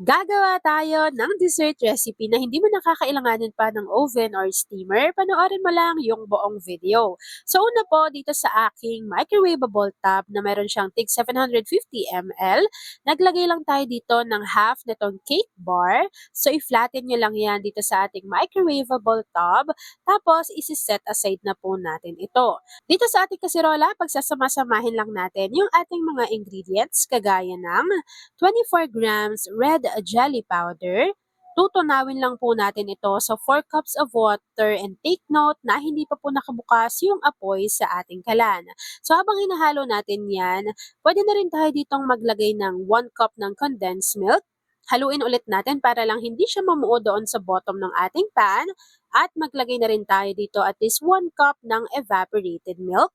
Gagawa tayo ng dessert recipe na hindi mo nakakailanganin pa ng oven or steamer. Panoorin mo lang yung buong video. So una po dito sa aking microwavable tub na meron siyang tig 750 ml, naglagay lang tayo dito ng half nitong cake bar. So i-flatten nyo lang yan dito sa ating microwavable tub. Tapos isi-set aside na po natin ito. Dito sa ating kasirola, pagsasama-samahin lang natin yung ating mga ingredients kagaya ng 24 grams red jelly powder. Tutunawin lang po natin ito sa 4 cups of water and take note na hindi pa po nakabukas yung apoy sa ating kalan. So habang hinahalo natin yan, pwede na rin tayo ditong maglagay ng 1 cup ng condensed milk. Haluin ulit natin para lang hindi siya mamuo doon sa bottom ng ating pan at maglagay na rin tayo dito at least 1 cup ng evaporated milk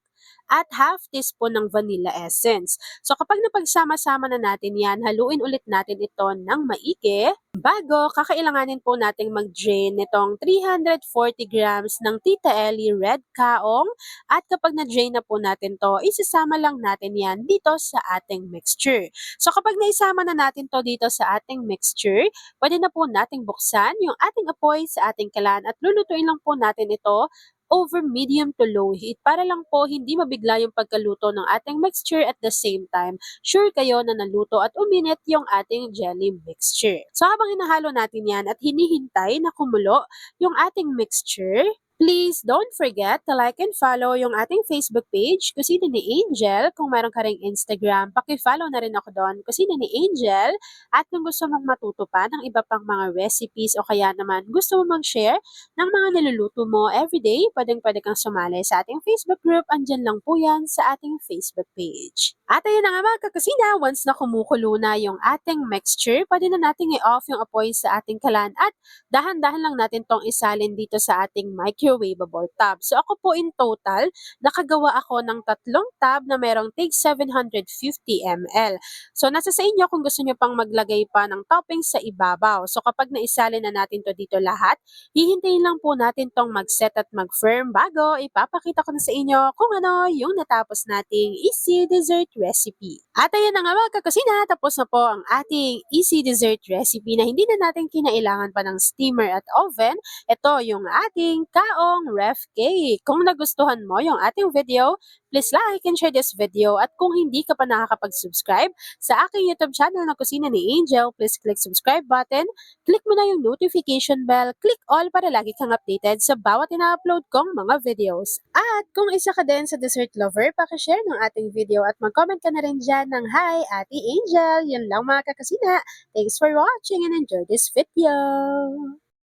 at half teaspoon ng vanilla essence. So kapag napagsama-sama na natin yan, haluin ulit natin ito ng maigi. Bago, kakailanganin po nating mag-drain nitong 340 grams ng Tita Ellie Red Kaong at kapag na-drain na po natin to, isasama lang natin yan dito sa ating mixture. So kapag naisama na natin to dito sa ating mixture, pwede na po nating buksan yung ating apoy sa ating kalan at lulutuin lang po natin ito over medium to low heat para lang po hindi mabigla yung pagkaluto ng ating mixture at the same time sure kayo na naluto at uminit yung ating jelly mixture. So habang hinahalo natin yan at hinihintay na kumulo yung ating mixture, please don't forget to like and follow yung ating Facebook page, Kusina ni Angel. Kung meron ka ring Instagram, paki-follow na rin ako doon, Kusina ni Angel. At kung gusto mong matuto pa ng iba pang mga recipes o kaya naman gusto mo mag-share ng mga niluluto mo everyday, pwedeng-pwede kang sumali sa ating Facebook group. Andyan lang po yan sa ating Facebook page. At ayun na nga mga kakusina, once na kumukulo na yung ating mixture, pwede na natin i-off yung apoy sa ating kalan at dahan-dahan lang natin tong isalin dito sa ating microwavable tub. So ako po in total, nakagawa ako ng 3 tub na merong tig 750 ml. So nasa sa inyo kung gusto nyo pang maglagay pa ng toppings sa ibabaw. So kapag naisalin na natin to dito lahat, hihintayin lang po natin tong mag-set at mag-firm bago ipapakita ko na sa inyo kung ano yung natapos nating easy dessert recipe. At ayan na nga mga kakusina, tapos na po ang ating easy dessert recipe na hindi na natin kinailangan pa ng steamer at oven. Ito yung ating kaong ref cake. Kung nagustuhan mo yung ating video, please like and share this video. At kung hindi ka pa nakakapag-subscribe sa aking YouTube channel na Kusina ni Angel, please click subscribe button, click mo na yung notification bell, click all para lagi kang updated sa bawat ina-upload kong mga videos. At kung isa ka din sa dessert lover, pakishare ng ating video at mag-comment ka na rin dyan ng Hi, Ate Angel. Yun lang mga kakasina. Thanks for watching and enjoy this video.